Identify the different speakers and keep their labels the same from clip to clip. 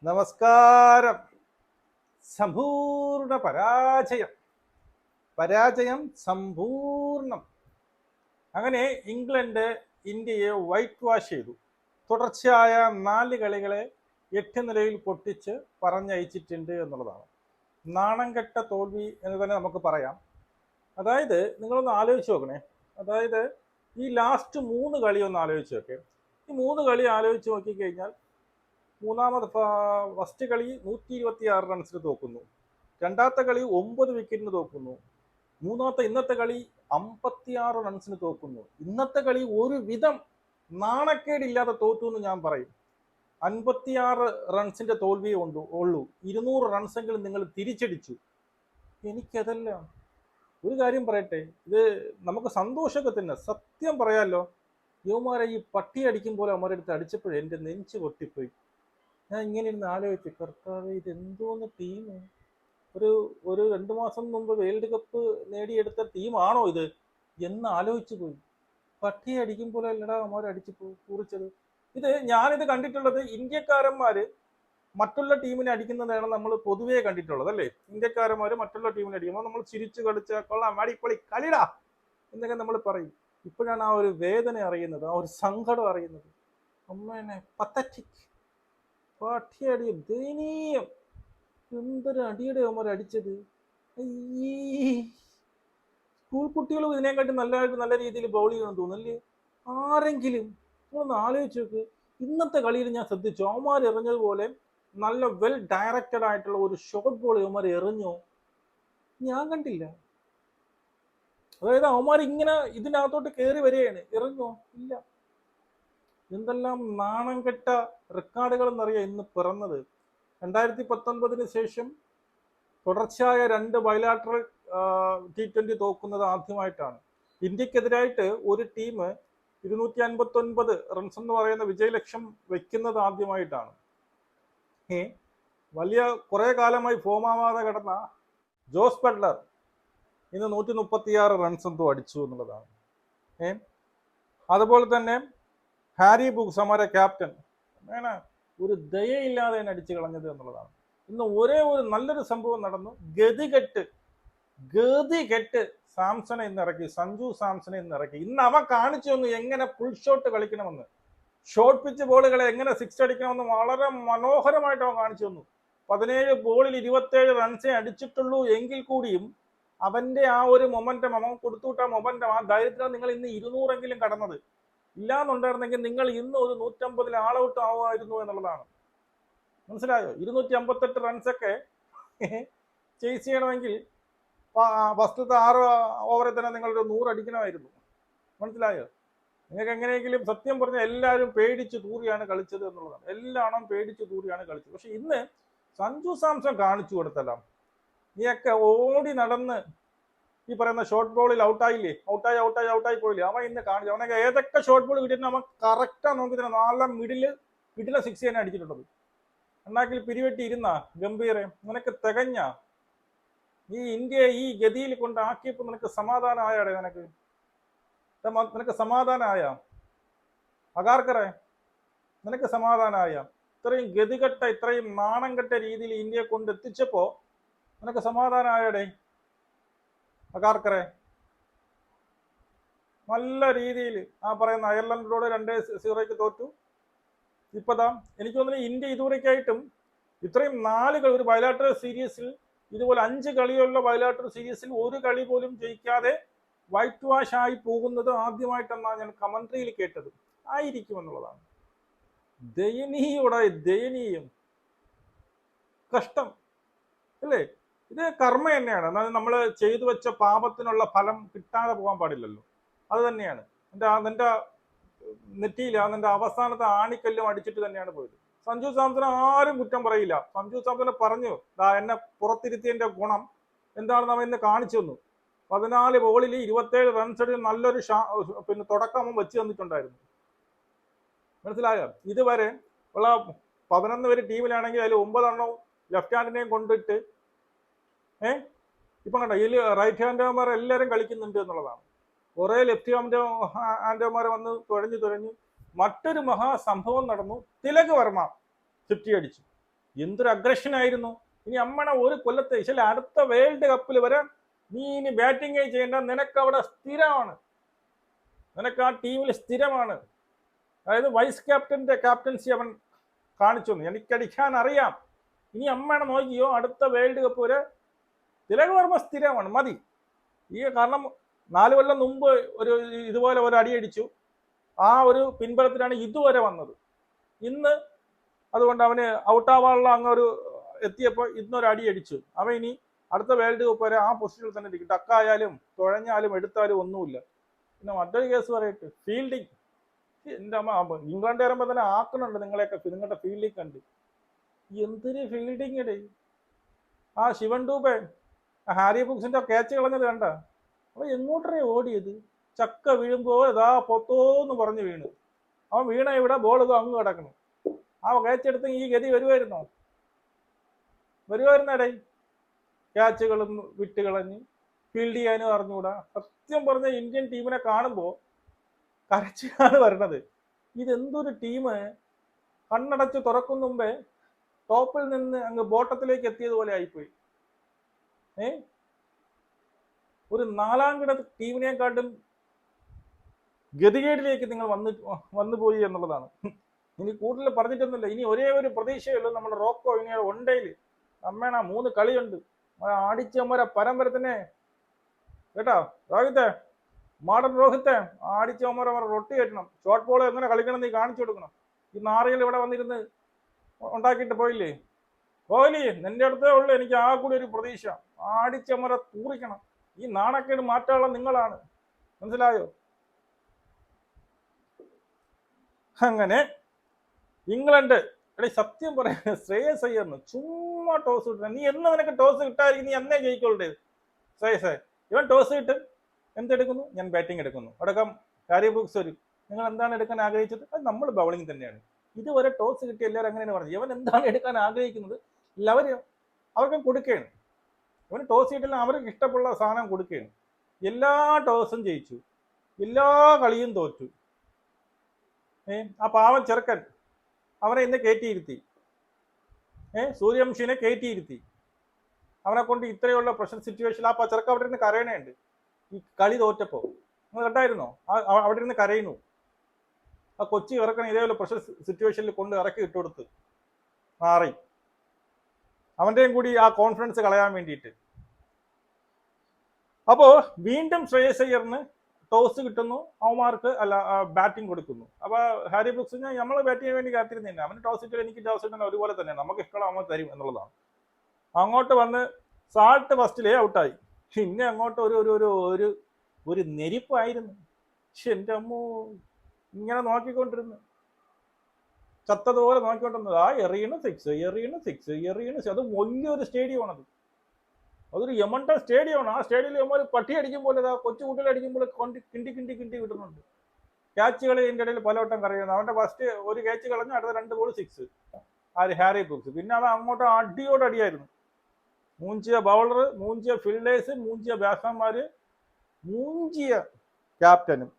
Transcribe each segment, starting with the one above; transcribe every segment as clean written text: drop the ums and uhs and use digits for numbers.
Speaker 1: നമസ്കാരം. സമ്പൂർണ്ണ പരാജയം, പരാജയം സമ്പൂർണം. അങ്ങനെ ഇംഗ്ലണ്ട് ഇന്ത്യയെ വൈറ്റ് വാഷ് ചെയ്തു. തുടർച്ചയായ 4 കളികളെ 8 നിലയിൽ പൊട്ടിച്ച് പറഞ്ഞയച്ചിട്ടുണ്ട് എന്നുള്ളതാണ്. നാണം കെട്ട തോൽവി എന്ന് തന്നെ നമുക്ക് പറയാം. അതായത് നിങ്ങളൊന്ന് ആലോചിച്ച് നോക്കണേ. അതായത് ഈ ലാസ്റ്റ് 3 കളി ഒന്ന് ആലോചിച്ച് നോക്കേ. ഈ 3 കളി ആലോചിച്ച് നോക്കിക്കഴിഞ്ഞാൽ ഫസ്റ്റ് കളി 126 റൺസിന് തോക്കുന്നു, രണ്ടാമത്തെ കളി 9 വിക്കറ്റിന് തോക്കുന്നു, ഇന്നത്തെ കളി 56 റൺസിന് തോക്കുന്നു. ഇന്നത്തെ കളി ഒരു വിധം നാണക്കേടില്ലാതെ തോറ്റു എന്ന് ഞാൻ പറയും. 56 റൺസിന്റെ തോൽവിയേ ഉള്ളൂ. 200 റൺസെങ്കിലും നിങ്ങൾ തിരിച്ചടിച്ചു. എനിക്കതല്ല. ഒരു കാര്യം പറയട്ടെ, ഇത് നമുക്ക് സന്തോഷമൊക്കെ തന്നെ, സത്യം പറയാലോ. യുവമാരെ ഈ പട്ടി അടിക്കും പോലെ അവന്മാരെ അടുത്ത് അടിച്ചപ്പോഴേ എൻ്റെ നെഞ്ച് പൊട്ടിപ്പോയി. ഞാൻ ഇങ്ങനെ ഇരുന്ന് ആലോചിച്ചു, കർത്താവ് ഇതെന്തോന്ന് ടീം, ഒരു 2 മാസം മുമ്പ് വേൾഡ് കപ്പ് നേടിയെടുത്ത ടീമാണോ ഇത് എന്ന് ആലോചിച്ചു പോയി. പട്ടി അടിക്കും പോലെ അല്ലടാ അവന്മാർ അടിച്ചു കുറിച്ചത്. ഞാനിത് കണ്ടിട്ടുള്ളത് ഇന്ത്യക്കാരന്മാര് മറ്റുള്ള ടീമിനെ അടിക്കുന്നതാണ് നമ്മൾ പൊതുവേ കണ്ടിട്ടുള്ളത്, അല്ലേ? ഇന്ത്യക്കാരന്മാര് മറ്റുള്ള ടീമിനെ അടിക്കുമ്പോൾ നമ്മൾ ചിരിച്ചു കളിച്ച കൊള്ളാം അടിപ്പൊളി കളിടാ എന്നൊക്കെ നമ്മൾ പറയും. ഇപ്പോഴാണ് ആ ഒരു വേദന അറിയുന്നത്, ആ ഒരു സങ്കടം അറിയുന്നത്. അമ്മേനെ പത്തറ്റിക്, പാഠ്യടി ദയനീയം. എന്തൊരു അടിയുടെ അവന്മാർ അടിച്ചത്. സ്കൂൾ കുട്ടികളും ഇതിനെക്കാട്ടി നല്ല രീതിയിൽ ബൗൾ ചെയ്യണമെന്ന് തോന്നുന്നല്ലേ ആരെങ്കിലും? ഒന്ന് ആലോചിച്ച് നോക്ക്. ഇന്നത്തെ കളിയിൽ ഞാൻ ശ്രദ്ധിച്ചു, അവന്മാർ എറിഞ്ഞതുപോലെ നല്ല വെൽ ഡയറക്റ്റഡ് ആയിട്ടുള്ള ഒരു ഷോർട്ട് ബോൾ അവന്മാർ എറിഞ്ഞോ? ഞാൻ കണ്ടില്ല. അതായത് അവന്മാർ ഇങ്ങനെ ഇതിനകത്തോട്ട് കയറി വരികയാണ്, എറിഞ്ഞോ? ഇല്ല. എന്തെല്ലാം നാണം കെട്ട റെക്കോർഡുകൾ എന്നറിയാം ഇന്ന് പിറന്നത്. 2019 ശേഷം തുടർച്ചയായ 2 ബൈലാറ്ററൽ T20 തോക്കുന്നത് ആദ്യമായിട്ടാണ്. ഇന്ത്യക്കെതിരായിട്ട് ഒരു ടീം 259 റൺസ് എന്ന് പറയുന്ന വിജയലക്ഷ്യം വെക്കുന്നത് ആദ്യമായിട്ടാണ്. വലിയ കുറെ കാലമായി ഫോമാവാതെ കിടന്ന ജോസ് ബട്ട്ലർ ഇന്ന് 136 റൺസ് എന്തോ അടിച്ചു എന്നുള്ളതാണ്. അതുപോലെ തന്നെ ഹാരി ബ്രൂക്സ് അവരുടെ ക്യാപ്റ്റൻ ഒരു ദയയില്ലാതെ അടിച്ചു കളഞ്ഞത് എന്നുള്ളതാണ്. ഇന്ന് ഒരേ ഒരു നല്ലൊരു സംഭവം നടന്നു. ഗതികെട്ട് സാംസണെ ഇന്ന് ഇറക്കി, സഞ്ജു സാംസണെ ഇന്ന് ഇറക്കി. ഇന്ന് അവൻ കാണിച്ചു തന്നു എങ്ങനെ ഫുൾ ഷോട്ട് കളിക്കണമെന്ന്, ഷോർട്ട് പിച്ച് ബോളുകളെ എങ്ങനെ 6 അടിക്കണമെന്ന് വളരെ മനോഹരമായിട്ട് അവൻ കാണിച്ചു തന്നു. 17 ബോളിൽ 27 റൺസേ അടിച്ചിട്ടുള്ളൂ എങ്കിൽ കൂടിയും അവന്റെ ആ ഒരു മൊമെന്റം, അവൻ കൊടുത്തുവിട്ട മൊമെന്റം, ആ ധൈര്യത്തിലാണ് നിങ്ങൾ ഇന്ന് 200 കടന്നത്. ഇല്ലാന്നുണ്ടായിരുന്നെങ്കിൽ നിങ്ങൾ ഇന്ന് ഒരു 150 ആൾ ഔട്ട് ആവുമായിരുന്നു എന്നുള്ളതാണ്. മനസ്സിലായോ? 258 റൺസൊക്കെ ചേസ് ചെയ്യണമെങ്കിൽ ഫസ്റ്റത്തെ 6 ഓവറിൽ തന്നെ നിങ്ങളൊരു 100 അടിക്കണമായിരുന്നു. മനസ്സിലായോ? നിങ്ങൾക്ക് എങ്ങനെയെങ്കിലും, സത്യം പറഞ്ഞ എല്ലാവരും പേടിച്ച് തൂറിയാണ് കളിച്ചത് എന്നുള്ളതാണ്. എല്ലാവരും പേടിച്ച് തൂറിയാണ് കളിച്ചത്. പക്ഷെ ഇന്ന് സഞ്ജു സാംസൺ കാണിച്ചു കൊടുത്തല്ല. നീയൊക്കെ ഓടി നടന്ന് ഈ പറയുന്ന ഷോർട്ട് ബോളിൽ ഔട്ടായി പോയില്ലേ? അവൻ ഇന്ന് കാണിച്ചു. അവനൊക്കെ ഏതൊക്കെ ഷോർട്ട് ബോൾ കിട്ടിയിട്ട് അവൻ കറക്റ്റാ നോക്കി തന്നെ നല്ല മിഡില് 6 തന്നെ അടിച്ചിട്ടുള്ളത്. എന്നാക്കിൽ പിരിവെട്ടി ഇരുന്ന ഗംഭീറെ, നിനക്ക് തികഞ്ഞ ഈ ഇന്ത്യയെ ഈ ഗതിയിൽ കൊണ്ടാക്കിയപ്പോൾ നിനക്ക് സമാധാനമായാടേ? നിനക്ക് സമാധാനമായ അഗാർക്കറെ? നിനക്ക് സമാധാനമായ? ഇത്രയും ഗതികെട്ട, ഇത്രയും നാണം കെട്ട രീതിയിൽ ഇന്ത്യയെ കൊണ്ട് എത്തിച്ചപ്പോ നിനക്ക് സമാധാനമായടേ അഗാർക്കറെ? നല്ല രീതിയിൽ ആ പറയുന്ന അയർലൻഡിനോട് 2-0 തോറ്റു. ഇപ്പതാ എനിക്ക് തോന്നുന്നു ഇന്ത്യ ഇതുവരെക്കായിട്ടും ഇത്രയും 4 കളി ഒരു ബൈലാറ്ററൽ സീരീസിൽ, ഇതുപോലെ 5 കളിയുള്ള ബൈലാറ്ററൽ സീരീസിൽ ഒരു കളി പോലും ജയിക്കാതെ വൈറ്റ് വാഷ് ആയി പോകുന്നത് ആദ്യമായിട്ടെന്നാണ് ഞാൻ കമന്ററിയിൽ കേട്ടത്. ആയിരിക്കും എന്നുള്ളതാണ്. ദയനീയം, കഷ്ടം അല്ലേ? ഇത് കർമ്മ തന്നെയാണ്. എന്നാൽ നമ്മൾ ചെയ്തു വെച്ച പാപത്തിനുള്ള ഫലം കിട്ടാതെ പോകാൻ പാടില്ലല്ലോ. അത് തന്നെയാണ് നിന്റെ നെറ്റിയില്ല, നിന്റെ അവസാനത്തെ ആണിക്കല്ലും അടിച്ചിട്ട് തന്നെയാണ് പോയത്. സഞ്ജു സാംസൺ ആരും കുറ്റം പറയില്ല. സഞ്ജു സാംസനെ പറഞ്ഞു, എന്നെ പുറത്തിരുത്തിയതിന്റെ ഗുണം എന്താണെന്ന് അവൻ ഇന്ന് കാണിച്ചു തന്നു. 14 ബോളിൽ 27 റൺസ് നല്ലൊരു തുടക്കം അവൻ വെച്ച് തന്നിട്ടുണ്ടായിരുന്നു. മനസ്സിലായോ? ഇതുവരെ ഉള്ള 11 പേര് ടീമിലാണെങ്കിൽ അതിൽ 9 എണ്ണവും ലെഫ്റ്റ് ഹാൻഡിനെയും കൊണ്ടിട്ട് ഇപ്പം കണ്ട ഇതിൽ റൈറ്റ് ഹാൻഡർമാർ എല്ലാവരും കളിക്കുന്നുണ്ട് എന്നുള്ളതാണ്. കുറെ ലെഫ്റ്റ് ഹാൻഡർമാർ വന്ന് തുഴഞ്ഞു മറ്റൊരു മഹാസംഭവം നടന്നു. തിലക് വർമ്മ 50 അടിച്ചു. എന്തൊരു അഗ്രഷൻ ആയിരുന്നു. ഇനി അമ്മണ ഒരു കൊല്ലത്തെ ചില അടുത്ത വേൾഡ് കപ്പിൽ വരാൻ നീ ഇനി ബാറ്റിംഗ് ചെയ്യേണ്ട, നിനക്ക് അവിടെ സ്ഥിരമാണ്, നിനക്ക് ആ ടീമിൽ സ്ഥിരമാണ്. അതായത് വൈസ് ക്യാപ്റ്റന്റെ ക്യാപ്റ്റൻസി അവൻ കാണിച്ചു, എനിക്കടിക്കാൻ അറിയാം. ഇനി അമ്മയാണ് നോക്കിയോ, അടുത്ത വേൾഡ് കപ്പ് വരെ തിലക് വർമ്മ സ്ഥിരമാണ്, മതി. കാരണം 4 കൊല്ലം മുമ്പ് ഒരു ഇതുപോലെ ഒരു അടിയടിച്ചു, ആ ഒരു പിൻബലത്തിലാണ് ഇതുവരെ വന്നത്. ഇന്ന് അതുകൊണ്ട് അവന് ഔട്ടാവാനുള്ള അങ്ങൊരു എത്തിയപ്പോൾ ഇന്നൊരു അടി അടിച്ചു. അവൻ ഇനി അടുത്ത വേൾഡ് കപ്പ് വരെ ആ പൊസിഷനിൽ തന്നെ ഇരിക്കും. ടക്കായാലും തുഴഞ്ഞാലും എടുത്താലും ഒന്നുമില്ല. പിന്നെ മറ്റൊരു കേസ് പറയട്ടെ, ഫീൽഡിങ്. എൻ്റെ അമ്മ ഇംഗ്ലണ്ട് വരുമ്പോൾ തന്നെ ആക്കുന്നുണ്ട് നിങ്ങളെയൊക്കെ, നിങ്ങളുടെ ഫീൽഡിങ് കണ്ട്. എന്തൊരു ഫീൽഡിങ് ഇടേ. ആ ശിവൻ ഡൂബെ ഹാരി ബുക്സിന്റെ ക്യാച്ച് കളഞ്ഞത് കണ്ട, അവൻ എങ്ങോട്ടേ ഓടിയത്. ചക്ക വീഴുമ്പോ ഇതാ പൊത്തോന്ന് പറഞ്ഞു വീണ്. അവൻ വീണ ഇവിടെ ബോൾ ഇത് അങ്ങ് കിടക്കണം. ആ ക്യാച്ച് എടുത്ത് ഈ ഗതി വരുമായിരുന്നടേ. ക്യാച്ചുകളും വിട്ട് കളഞ്ഞ് ഫീൽഡ് ചെയ്യാനും അറിഞ്ഞുകൂടാ. സത്യം പറഞ്ഞ ഇന്ത്യൻ ടീമിനെ കാണുമ്പോൾ കരച്ചിലാണ് വരണത്. ഇതെന്തൊരു ടീം, കണ്ണടച്ച് തുറക്കും മുമ്പേ ടോപ്പിൽ നിന്ന് അങ്ങ് ബോട്ടത്തിലേക്ക് എത്തിയതുപോലെ ആയിപ്പോയി. ഒരു 4ാം കിട ടീമിനെക്കാട്ടും ഗതികേടിലേക്ക് നിങ്ങൾ വന്നുപോയി എന്നുള്ളതാണ്. ഇനി കൂടുതൽ പറഞ്ഞിട്ടൊന്നുമില്ല. ഇനി ഒരേ ഒരു പ്രതീക്ഷയുള്ളൂ, നമ്മുടെ റോക്കോ ഇനി ഒണ്ടയിൽ അമ്മേണ 3 കളിയുണ്ട്, ആടിച്ചമ്മര പരമ്പര തന്നെ കേട്ടോ. രോഹിത്തെ, മാഡൻ രോഹിത്തെ, ആടിച്ചമ്മര റൊട്ടി കയറ്റണം. ഷോർട്ട് ബോൾ എങ്ങനെ കളിക്കണം നീ കാണിച്ചു കൊടുക്കണം. ഈ നാറികൾ ഇവിടെ വന്നിരുന്ന് ഉണ്ടാക്കിയിട്ട് പോയില്ലേ. കോഹ്ലി, നിന്റെ അടുത്തേ ഉള്ളൂ എനിക്ക് ആ കൂടി ഒരു പ്രതീക്ഷ. ആടിച്ചമ്മര തൂറിക്കണം. ഈ നാണക്കേട് മാറ്റാനുള്ള നിങ്ങളാണ്, മനസ്സിലായോ? അങ്ങനെ ഇംഗ്ലണ്ട് സത്യം പറയാ, ശ്രേയസ് അയ്യറിന് ചുമ്മാ ടോസ് കിട്ടുക. നീ എന്ന് നിനക്ക് ടോസ് കിട്ടായിരിക്കും, നീ എന്നേ ജയിക്കൊള്ളേ. ശ്രേയസ് ഇവൻ ടോസ് കിട്ടും, എന്തെടുക്കുന്നു, ഞാൻ ബാറ്റിംഗ് എടുക്കുന്നു. അടക്കം ഹാരി ബ്രൂക്സ് വരും, നിങ്ങൾ എന്താണ് എടുക്കാൻ ആഗ്രഹിച്ചത്? അത് നമ്മൾ ബൗളിംഗ് തന്നെയാണ്. ഇതുവരെ ടോസ് കിട്ടിയ എല്ലാവരും അങ്ങനെയാണ് പറഞ്ഞത്. ഇവൻ എന്താണ് എടുക്കാൻ ആഗ്രഹിക്കുന്നത് അവർക്കും കൊടുക്കുകയാണ്. ഇവന് ടോസ് കിട്ടില്ല, അവർക്ക് ഇഷ്ടമുള്ള സാധനം കൊടുക്കുകയാണ്. എല്ലാ ടോസും ജയിച്ചു, എല്ലാ കളിയും തോറ്റു. ആ പാവൻ ചെറുക്കൻ അവനെ ഇന്ന് കയറ്റിയിരുത്തി, സൂര്യവംശിനെ കയറ്റിയിരുത്തി. അവനെ കൊണ്ട് ഇത്രയുള്ള പ്രഷർ സിറ്റുവേഷൻ. ആ ചെറുക്ക അവിടെ ഇരുന്ന് കരയണുണ്ട് ഈ കളി തോറ്റപ്പോ. നിങ്ങൾ കണ്ടായിരുന്നോ? അവിടെ ഇരുന്ന് കരയുന്നു. ആ കൊച്ചി ഇറക്കണം ഇതേപോലെ പ്രഷർ സിറ്റുവേഷനിൽ കൊണ്ട് ഇറക്കി ഇട്ടുകൊടുത്ത് മാറി, അവൻ്റെയും കൂടി ആ കോൺഫിഡൻസ് കളയാൻ വേണ്ടിയിട്ട്. അപ്പോ വീണ്ടും ശ്രേയസ് അയ്യറിന് ടോസ് കിട്ടുന്നു, അവന്മാർക്ക് അല്ല ബാറ്റിംഗ് കൊടുക്കുന്നു. അപ്പൊ ഹാരി ബ്രൂക്സ് നമ്മൾ ബാറ്റ് ചെയ്യാൻ വേണ്ടി കാത്തിരുന്നില്ല. അവന് ടോസ് ഇട്ടാൽ എനിക്ക് ടോസ് ഇട്ടാൽ ഒരുപോലെ തന്നെ, നമുക്ക് ഇഷ്ടമുള്ള അവൻ തരും എന്നുള്ളതാണ്. അങ്ങോട്ട് വന്ന് സാൾട്ട് ഫസ്റ്റിലേ ഔട്ടായി. പിന്നെ അങ്ങോട്ട് ഒരു ഒരു ഒരു ഒരു നെരിപ്പായിരുന്നു. എൻ്റെ അമ്മോ, ഇങ്ങനെ നോക്കിക്കൊണ്ടിരുന്നു, ചത്തതുപോലെ നോക്കിക്കൊണ്ടിരുന്നത്. ആ എറിയണ സിക്സ്, അത് വലിയൊരു സ്റ്റേഡിയമാണത്. അതൊരു യമണ്ട സ്റ്റേഡിയമാണ്. ആ സ്റ്റേഡിയത്തിൽ നമ്മൾ പട്ടി അടിക്കുമ്പോൾ കൊച്ചു കുട്ടികൾ അടിക്കുമ്പോൾ കിണ്ടി കിട്ടുന്നുണ്ട്. ക്യാച്ചുകൾ ഇതിൻ്റെ ഇടയിൽ പലവട്ടം കറിയുന്നു. അവൻ്റെ ഫസ്റ്റ് ഒരു ക്യാച്ച് കളഞ്ഞു, അടുത്ത 2 ബോൾ 6. ആര്? Harry Brooks. പിന്നെ അവൻ അങ്ങോട്ട് അടിയായിരുന്നു. മൂഞ്ചിയ ബൗളർ, മൂഞ്ചിയ ഫീൽഡേഴ്സ്, മൂഞ്ചിയ ബാറ്റ്സ്മാൻമാര്, മൂഞ്ചിയ ക്യാപ്റ്റനും.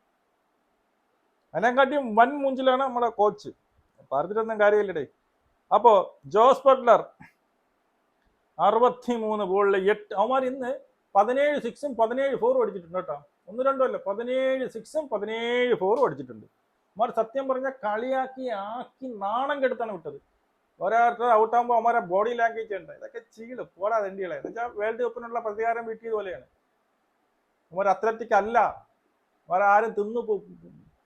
Speaker 1: അതിനെക്കാട്ടിയും വൻ മൂഞ്ചിലാണ് നമ്മുടെ കോച്ച്. പറഞ്ഞിട്ടൊന്നും കാര്യമില്ലടേ. അപ്പോ ജോസ് ബട്ട്ലർ 63 ബോളിൽ 8. അവന്മാർ ഇന്ന് 17 6ഉം 17 4ഉം അടിച്ചിട്ടുണ്ട് കേട്ടോ. 1-2 അല്ല, 17 6ഉം 17 4ഉം അടിച്ചിട്ടുണ്ട്. അവന്മാർ സത്യം പറഞ്ഞാൽ കളിയാക്കി നാണം കെടുത്താണ് വിട്ടത്. ഒരാൾ ഔട്ടാകുമ്പോൾ അവന്മാരെ ബോഡി ലാംഗ്വേജ് ഉണ്ട്, ഇതൊക്കെ ചീള് പോടാ തെണ്ടികളെ. എന്ന് വെച്ചാൽ വേൾഡ് കപ്പിനുള്ള പ്രതികാരം വീട്ടിയതുപോലെയാണ്. അവന്മാർ അത്ലറ്റിക് അല്ല, അവരാരും തിന്നു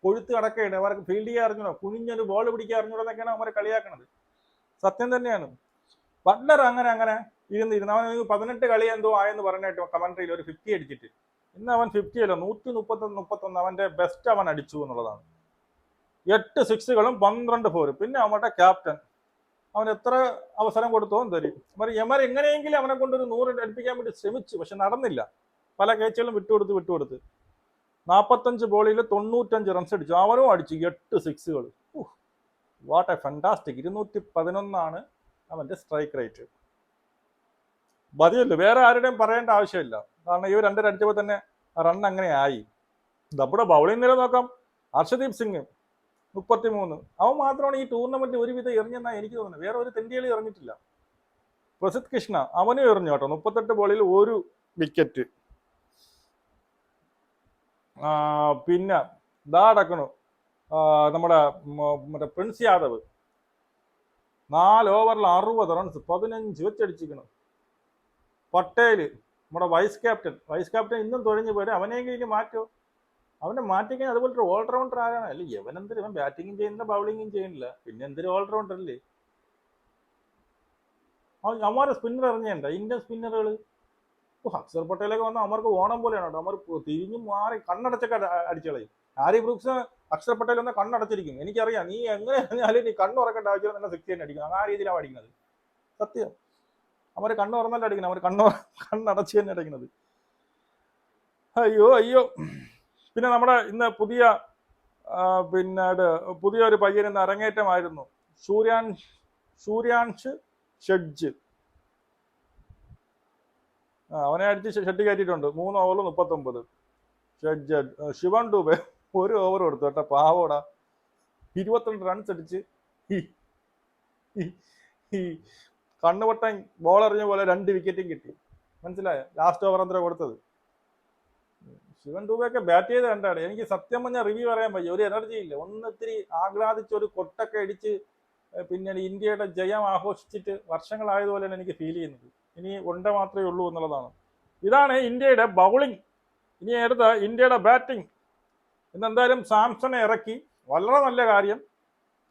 Speaker 1: കൊഴുത്ത് കിടക്കുകയാണ്. അവർക്ക് ഫീൽഡ് ചെയ്യാൻ അറിഞ്ഞൂടോ, കുനിഞ്ഞൊരു ബോൾ പിടിക്കാൻ അറിഞ്ഞൂടോ എന്നൊക്കെയാണ് അവരെ കളിയാക്കണത്. സത്യം തന്നെയാണ്. ബട്ട്ലർ അങ്ങനെ ഇരുന്ന് അവൻ 18 കളി എന്തോ ആയെന്ന് പറഞ്ഞിട്ട് കമന്ററിയിൽ ഒരു 50 അടിച്ചിട്ട്. ഇന്ന് അവൻ 50 അല്ല, 131 അവന്റെ ബെസ്റ്റ് അവൻ അടിച്ചു എന്നുള്ളതാണ്. 8 6കളും 12 4. പിന്നെ അവരുടെ ക്യാപ്റ്റൻ അവൻ എത്ര അവസരം കൊടുത്തോ തരും. യമർ എങ്ങനെയെങ്കിലും അവനെ കൊണ്ടൊരു 100 അടുപ്പിക്കാൻ വേണ്ടി ശ്രമിച്ചു, പക്ഷെ നടന്നില്ല. പല കേച്ചുകളും വിട്ടുകൊടുത്ത് 45 ബോളിൽ 95 റൺസ് അടിച്ചു. അവനും അടിച്ചു 8 6കൾ. What A fantastic. 211 അവന്റെ സ്ട്രൈക്ക് റേറ്റ്. മതിയല്ലോ, വേറെ ആരുടെയും പറയേണ്ട ആവശ്യമില്ല. കാരണം ഇവർ 2 അടിച്ചപ്പോൾ തന്നെ റൺ അങ്ങനെ ആയി. നമ്മുടെ ബൗളിംഗ് നില നോക്കാം. ഹർഷദീപ് സിംഗ് 33. അവൻ മാത്രമാണ് ഈ ടൂർണമെന്റ് ഒരുവിധം എറിഞ്ഞെന്നാണ് എനിക്ക് തോന്നുന്നത്. വേറെ ഒരു തെണ്ടികളി എറിഞ്ഞിട്ടില്ല. പ്രസിദ്ധ് കൃഷ്ണ അവനും എറിഞ്ഞു കേട്ടോ, 38 ബോളിൽ 1 വിക്കറ്റ്. പിന്നെ ദാ അടക്കണു നമ്മുടെ മറ്റേ പ്രിൻസ് യാദവ് 4 ഓവറിൽ 60 റൺസ് 15 വെച്ചടിച്ചിരിക്കണം. പട്ടേൽ നമ്മുടെ വൈസ് ക്യാപ്റ്റൻ ഇന്നും തുഴഞ്ഞു പോരെ, അവനെങ്കിലും മാറ്റോ. അവനെ മാറ്റിക്കഴിഞ്ഞാൽ അതുപോലത്തെ ഓൾറൗണ്ടർ ആരാണ്? അല്ല ഇവനെന്തിനും ഇവൻ ബാറ്റിങ്ങും ചെയ്യുന്നില്ല ബൗളിങ്ങും ചെയ്യുന്നില്ല, പിന്നെ എന്തൊരു ഓൾറൗണ്ടർ അല്ലേ. അവന്മാരെ സ്പിന്നർ ഇറങ്ങിയുണ്ട ഇന്ത്യൻ സ്പിന്നറുകൾ. അക്സർ പട്ടേലൊക്കെ വന്നാൽ അവർക്ക് ഓണം പോലെയാണ് കേട്ടോ. അവർ തിരിഞ്ഞു മാറി കണ്ണടച്ചൊക്കെ അടിച്ചളയും. ഹാരി ബ്രൂക്സ് അക്സർ പട്ടേൽ വന്നാൽ കണ്ണടച്ചിരിക്കും. എനിക്കറിയാം, നീ എങ്ങനെ പറഞ്ഞാലും നീ കണ്ണു തുറക്കേണ്ട ആവശ്യം തന്നെ 60 തന്നെ അടിക്കണം. ആ രീതിയിലാണ് അടിക്കുന്നത്. സത്യം, അവർ കണ്ണു തുറന്നല്ല അടിക്കണം, അവർ കണ്ണടച്ച് തന്നെ അടിക്കുന്നത്. അയ്യോ. പിന്നെ നമ്മുടെ ഇന്ന് പുതിയൊരു പയ്യൻ ഇന്ന് അരങ്ങേറ്റമായിരുന്നു. സൂര്യാൻഷ് ഷെഡ്ജ്. അവനെ അടിച്ച് ഷെഡ് കയറ്റിയിട്ടുണ്ട്. 3 ഓവറിൽ 39. ഷെഡ്ജ്. ശിവൻ ഡൂബെ 1 ഓവർ കൊടുത്തു കേട്ടോ, പാവോടാ. 22 റൺസ് അടിച്ച് ഈ കണ്ണുപൊട്ടൻ ബോൾ എറിഞ്ഞ പോലെ 2 വിക്കറ്റും കിട്ടി. മനസ്സിലായോ? ലാസ്റ്റ് ഓവർ എന്തോ കൊടുത്തത്. ശിവൻ ഡൂബെയൊക്കെ ബാറ്റ് ചെയ്ത് കണ്ടാണ്. എനിക്ക് സത്യം പറഞ്ഞാൽ റിവ്യൂ പറയാൻ പറ്റും. ഒരു എനർജി ഇല്ല. ഒന്നിത്തിരി ആഹ്ലാദിച്ച് ഒരു കൊട്ടൊക്കെ അടിച്ച് പിന്നീട് ഇന്ത്യയുടെ ജയം ആഘോഷിച്ചിട്ട് വർഷങ്ങളായതുപോലെയാണ് എനിക്ക് ഫീൽ ചെയ്യുന്നത്. ഇനി മാത്രമേ ഉള്ളൂ എന്നുള്ളതാണ്. ഇതാണ് ഇന്ത്യയുടെ ബൗളിംഗ്. ഇനി അടുത്ത ഇന്ത്യയുടെ ബാറ്റിംഗ്. ഇന്നെന്തായാലും സാംസണെ ഇറക്കി, വളരെ നല്ല കാര്യം.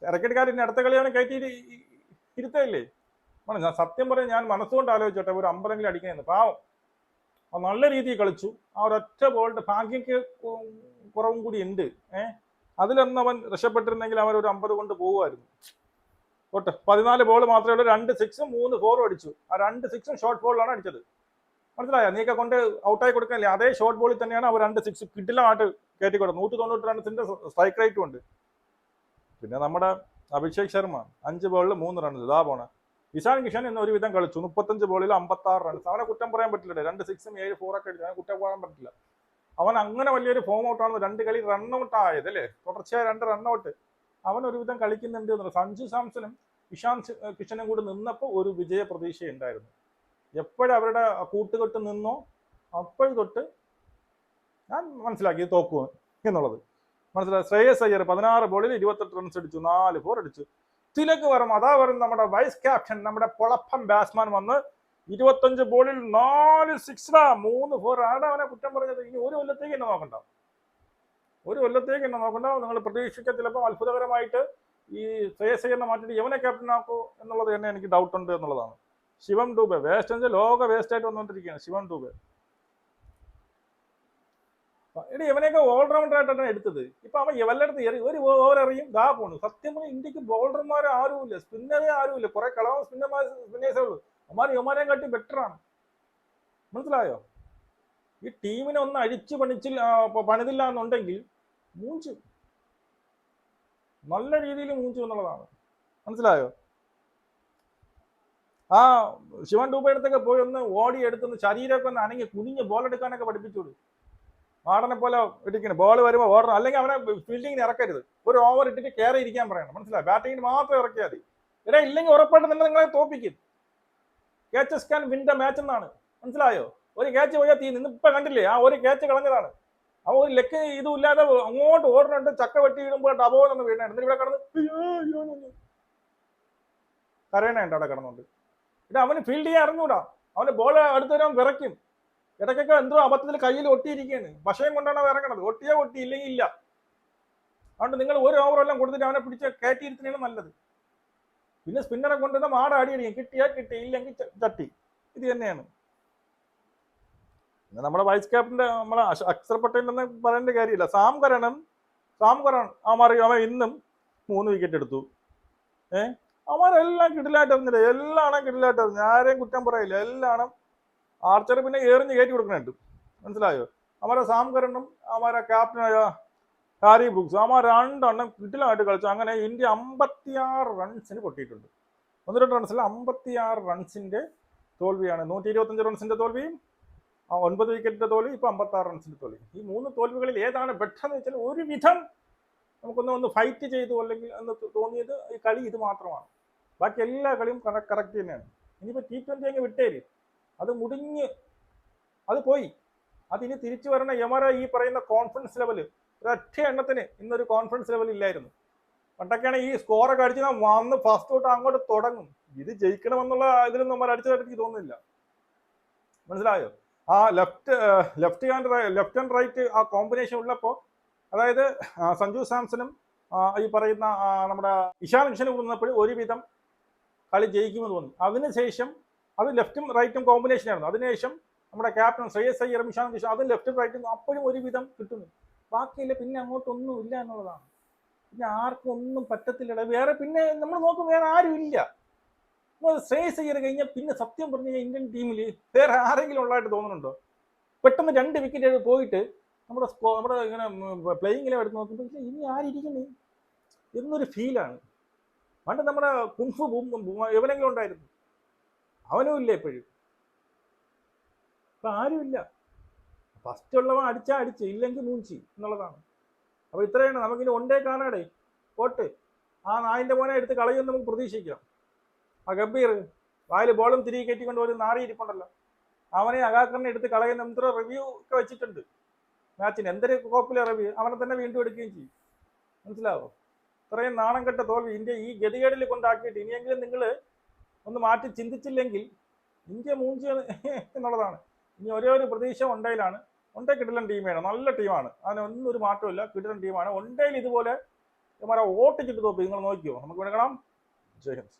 Speaker 1: ഇറക്കിയിട്ട് ഇനി അടുത്ത കളി അവനെ കയറ്റി ഇരുത്തയില്ലേ. ഞാൻ സത്യം പറയാൻ ഞാൻ മനസ്സുകൊണ്ട് ആലോചിച്ചോട്ടെ, ഒരു 50 അടിക്കണമെന്ന്. പാവം നല്ല രീതിയിൽ കളിച്ചു. ആ ഒരൊറ്റ ബോളിന്റെ ഭാഗ്യക്ക് കുറവും കൂടി ഉണ്ട്. അതിലൊന്നും അവൻ രക്ഷപ്പെട്ടിരുന്നെങ്കിൽ അവൻ ഒരു 50 കൊണ്ട് പോകുമായിരുന്നു. 14 ബോൾ മാത്രമേ ഉള്ളൂ. 2 6ഉം 3 4ഉം അടിച്ചു. ആ 2 6ഉം ഷോർട്ട് ബോളിലാണ് അടിച്ചത്. മനസ്സിലായോ? നീക്ക കൊണ്ട് ഔട്ടായി കൊടുക്കാനില്ലേ, അതേ ഷോർട്ട് ബോളിൽ തന്നെയാണ് അവർ 2 6 കിടിലമായിട്ട് കയറ്റി കൊടുത്തത്. 190 റൺസിന്റെ സ്ട്രൈക്ക് റേറ്റും ഉണ്ട്. പിന്നെ നമ്മുടെ അഭിഷേക് ശർമ്മ 5 ബോളിൽ 3 റൺസ്. ഇതാ പോണ ഇഷാൻ കിഷൻ ഇന്ന് ഒരുവിധം കളിച്ചു. 35 ബോളിൽ 56 റൺസ്. അവനെ കുറ്റം പറയാൻ പറ്റില്ല. 2 6ഉം 7 4ഒക്കെ അടിച്ചു. അവനെ കുറ്റം പറയാൻ പറ്റില്ല. അവൻ അങ്ങനെ വലിയൊരു ഫോം ഔട്ടാണ്. 2 കളി റൺഔട്ട് ആയത് അല്ലേ, തുടർച്ചയായ 2 റൺഔട്ട്. അവൻ ഒരുവിധം കളിക്കുന്നുണ്ട് എന്നുള്ളത്. സഞ്ജു സാംസണും ഇഷാൻ കിഷനും കൂടി നിന്നപ്പോൾ ഒരു വിജയ പ്രതീക്ഷ ഉണ്ടായിരുന്നു. എപ്പോഴവരുടെ കൂട്ടുകെട്ട് നിന്നോ അപ്പോൾ തൊട്ട് ഞാൻ മനസ്സിലാക്കി തോക്കുക എന്നുള്ളത്. മനസ്സിലായി. ശ്രേയസ് അയ്യർ 16 ബോളിൽ 28 റൺസ് അടിച്ചു, 4 4 അടിച്ചു. തിലക് വർമ്മ അതാ വരും നമ്മുടെ വൈസ് ക്യാപ്റ്റൻ, നമ്മുടെ പൊളപ്പം ബാറ്റ്സ്മാൻ വന്ന് 25 ബോളിൽ 4 6 3 4. ആടെ അവനെ കുറ്റം പറഞ്ഞത്. ഇനി ഒരു കൊല്ലത്തേക്ക് എന്നെ നോക്കണ്ട, നിങ്ങൾ പ്രതീക്ഷിക്കാൻ ചിലപ്പോൾ അത്ഭുതകരമായിട്ട് ഈ ശ്രേയസ് അയ്യറിനെ മാറ്റിയിട്ട് യവനെ ക്യാപ്റ്റൻ ആക്കൂ എന്നുള്ളത് തന്നെ എനിക്ക് ഡൗട്ട് ഉണ്ട് എന്നുള്ളതാണ്. ശിവം ഡൂബെ വേസ്റ്റ് എന്ന് ലോക വേസ്റ്റ് ആയിട്ട് വന്നുകൊണ്ടിരിക്കുകയാണ് ശിവം ഡൂബെ. ഇവനെയൊക്കെ ഓൾറൗണ്ടർ ആയിട്ടാണ് എടുത്തത്. ഇപ്പൊ അവൻ വല്ലയിടത്ത് ഒരു ഓവർ എറിയും, ദാ പോണു. സത്യം പറഞ്ഞാൽ ഇന്ത്യക്ക് ബൗളർമാർ ആരുമില്ല, സ്പിന്നറേ ആരുമില്ല. കുറെ കളവും സ്പിന്നേഴ്സേ ഉള്ളൂ. യവന്മാരെയും കാട്ടി ബെറ്ററാണ്. മനസ്സിലായോ? ഈ ടീമിനെ ഒന്ന് അഴിച്ചു പണിതില്ല എന്നുണ്ടെങ്കിൽ മൂഞ്ചു, നല്ല രീതിയിൽ മൂഞ്ചു എന്നുള്ളതാണ്. മനസ്സിലായോ? ആ ശിവൻ ഡൂബെ അടുത്തൊക്കെ പോയി ഒന്ന് ഓടി എടുത്തൊന്ന് ശരീരമൊക്കെ ഒന്ന് അനങ്ങി കുനിഞ്ഞ് ബോൾ എടുക്കാനൊക്കെ പഠിപ്പിച്ചോളൂ. നാടനെ പോലെ ഇരിക്കണം. ബോൾ വരുമ്പോൾ ഓടണം, അല്ലെങ്കിൽ അവനെ ഫീൽഡിങ്ങിന് ഇറക്കരുത്. ഒരു ഓവർ ഇട്ടിട്ട് കയറി ഇരിക്കാൻ പറയണം. മനസ്സിലായി? ബാറ്റിങ്ങിന് മാത്രം ഇറക്കിയാൽ മതി. ഇല്ലെങ്കിൽ ഉറപ്പായിട്ട് തന്നെ നിങ്ങളെ തോപ്പിക്കും. Catches can win the match എന്നാണ്. മനസ്സിലായോ? ഒരു ക്യാച്ച് പോയാൽ ഇന്നിപ്പം കണ്ടില്ലേ, ആ ഒരു ക്യാച്ച് കളഞ്ഞതാണ്. ആ ഒരു ലെക്ക് ഇതും ഇല്ലാതെ അങ്ങോട്ട് ഓടുന്നുണ്ട്. ചക്ക വെട്ടി ഇടുമ്പോൾ ഡബോന്ന് വീണാണ്. എന്നിട്ട് ഇവിടെ കിടന്ന് കരയണുണ്ട് അവിടെ കിടന്നുണ്ട്. അവന് ഫീൽഡ് ചെയ്യാൻ അറിഞ്ഞൂടാ. അവന് ബോൾ അടുത്ത് വരാൻ വിറയ്ക്കും. ഇടയ്ക്കൊക്കെ എന്തോ അബദ്ധത്തിൽ കയ്യിൽ ഒട്ടിയിരിക്കുകയാണ്. ഭക്ഷണം കൊണ്ടാണ് അവൻ ഇറങ്ങണത്. ഒട്ടി ഇല്ലെങ്കിൽ ഇല്ല. അതുകൊണ്ട് നിങ്ങൾ ഒരു ഓവറെല്ലാം കൊടുത്തിട്ട് അവനെ പിടിച്ച് കയറ്റിയിരുത്തുന്നതാണ് നല്ലത്. പിന്നെ സ്പിന്നറെ കൊണ്ടുവന്ന മാട അടിയടിക്കും. കിട്ടിയാൽ കിട്ടി, ഇല്ലെങ്കിൽ ചട്ടി. ഇത് തന്നെയാണ്. നമ്മുടെ വൈസ് ക്യാപ്റ്റന്റെ നമ്മളെ അക്സർ പട്ടേൽ എന്ന് പറയേണ്ട കാര്യമില്ല. സാം കരൺ അവൻ ഇന്നും 3 വിക്കറ്റ് എടുത്തു. അവരെല്ലാം കിടിലായിട്ട് എറിഞ്ഞില്ല. എല്ലാണും കിടിലായിട്ട് എറിഞ്ഞു. ആരെയും കുറ്റം പറയില്ല. എല്ലാണും ആർച്ചർ പിന്നെ എറിഞ്ഞ് കയറ്റി കൊടുക്കുന്നുണ്ട്. മനസ്സിലായോ? അവരെ സാം കരണും അവരെ ക്യാപ്റ്റനായ ഹാരി ബ്രൂക്സ് 2 കിടിലായിട്ട് കളിച്ചു. അങ്ങനെ ഇന്ത്യ 56 റൺസിന് പൊട്ടിയിട്ടുണ്ട്. 12 റൺസിൽ 56 റൺസിന്റെ തോൽവിയാണ്. 125 റൺസിന്റെ തോൽവിയും 9 വിക്കറ്റിന്റെ തോൽവി, ഇപ്പൊ 56 റൺസിന്റെ തോൽവി. ഈ 3 തോൽവികളിൽ ഏതാണ് ബെറ്റർ എന്ന് വെച്ചാൽ ഒരുവിധം നമുക്കൊന്ന് ഫൈറ്റ് ചെയ്തു അല്ലെങ്കിൽ എന്ന് തോന്നിയത് ഈ കളി ഇത് മാത്രമാണ്. ബാക്കി എല്ലാ കളിയും കറക്റ്റ് തന്നെയാണ്. ഇനിയിപ്പോൾ T20 അങ്ങ് വിട്ടേര്, അത് മുടിഞ്ഞ് അത് പോയി. അതിനി തിരിച്ചു വരണ യമറ ഈ പറയുന്ന കോൺഫിഡൻസ് ലെവൽ ഒരൊറ്റ എണ്ണത്തിന് ഇന്നൊരു കോൺഫിഡൻസ് ലെവൽ ഇല്ലായിരുന്നു. പണ്ടൊക്കെയാണ് ഈ സ്കോറൊക്കെ അടിച്ച് വന്ന് ഫസ്റ്റ് തൊട്ട് അങ്ങോട്ട് തുടങ്ങും. ഇത് ജയിക്കണമെന്നുള്ള ഇതിലൊന്നും നമ്മൾ അടിച്ചതായിട്ട് എനിക്ക് തോന്നുന്നില്ല. മനസ്സിലായോ? ആ ലെഫ്റ്റ് ആൻഡ് റൈറ്റ് ആ കോമ്പിനേഷൻ ഉള്ളപ്പോൾ, അതായത് സഞ്ജു സാംസണും ഈ പറയുന്ന നമ്മുടെ ഇഷാൻ കിഷനും നിന്നപ്പോൾ ഒരുവിധം കളി ജയിക്കുമെന്ന് തോന്നി. അതിനുശേഷം അത് ലെഫ്റ്റും റൈറ്റും കോമ്പിനേഷൻ ആയിരുന്നു. അതിനുശേഷം നമ്മുടെ ക്യാപ്റ്റൻ ശ്രേയസ് അയ്യറും ഇഷാൻ കിഷൻ അതും ലെഫ്റ്റും റൈറ്റും അപ്പോഴും ഒരുവിധം കിട്ടുന്നു. ബാക്കിയില്ല, പിന്നെ അങ്ങോട്ടൊന്നും ഇല്ല എന്നുള്ളതാണ്. പിന്നെ ആർക്കും ഒന്നും പറ്റത്തില്ല. വേറെ പിന്നെ നമ്മൾ നോക്കും, വേറെ ആരും ഇല്ല. ശ്രേയസ് അയ്യർ കഴിഞ്ഞാൽ പിന്നെ സത്യം പറഞ്ഞു കഴിഞ്ഞാൽ ഇന്ത്യൻ ടീമിൽ വേറെ ആരെങ്കിലും ഉള്ളതായിട്ട് തോന്നുന്നുണ്ടോ? പെട്ടെന്ന് 2 വിക്കറ്റ് പോയിട്ട് നമ്മുടെ ഇങ്ങനെ പ്ലേയിങ്ങിലും എടുത്ത് നോക്കുമ്പോൾ ഇനി ആരിയ്ക്കുന്നു എന്നൊരു ഫീലാണ്. പണ്ട് നമ്മുടെ കുംഫു എവനെങ്കിലും ഉണ്ടായിരുന്നു, അവനും ഇല്ല ഇപ്പോഴും. ഇപ്പം ആരുമില്ല. ഫസ്റ്റ് ഉള്ളവൻ അടിച്ച് ഇല്ലെങ്കിൽ മൂഞ്ചി എന്നുള്ളതാണ്. അപ്പോൾ ഇത്രയാണ്. നമുക്കിനി ഒണ്ടേ കാണാടേ പോട്ട്. ആ നായിൻ്റെ മോനെ എടുത്ത് കളയുമെന്ന് നമുക്ക് പ്രതീക്ഷിക്കാം. ആ ഗംഭീർ വായിൽ ബോളും തിരികെ കയറ്റിക്കൊണ്ട് ഒരു നാറി ഇരിപ്പുണ്ടല്ലോ, അവനെ അഗാക്കറിനെ എടുത്ത് കളയുന്ന എന്തോ റിവ്യൂ ഒക്കെ വെച്ചിട്ടുണ്ട് മാച്ചിന്. എന്തൊരു കോപ്പിലെ റിവ്യൂ, അവനെ തന്നെ വീണ്ടും എടുക്കുകയും ചെയ്യും. മനസ്സിലാവോ? ഇത്രയും നാണം കെട്ട തോൽവി ഇന്ത്യ ഈ ഗതികേടിൽ കൊണ്ടാക്കിയിട്ട് ഇനിയെങ്കിലും നിങ്ങൾ ഒന്ന് മാറ്റി ചിന്തിച്ചില്ലെങ്കിൽ ഇന്ത്യ മൂഞ്ചി എന്നുള്ളതാണ്. ഇനി ഒരേ ഒരു പ്രതീക്ഷ ഒണ്ടയിലാണ്. ഒണ്ടേ കിടിലൻ ടീമാണ്, നല്ല ടീമാണ്, അതിനൊന്നും ഒരു മാറ്റമില്ല. കിടിലൻ ടീമാണ്. ഒണ്ടയിൽ ഇതുപോലെ ഓട്ടിച്ചിട്ട് തോപ്പി നിങ്ങൾ നോക്കിയോ? നമുക്ക് വേണം. ജയ് ഹിന്ദ്.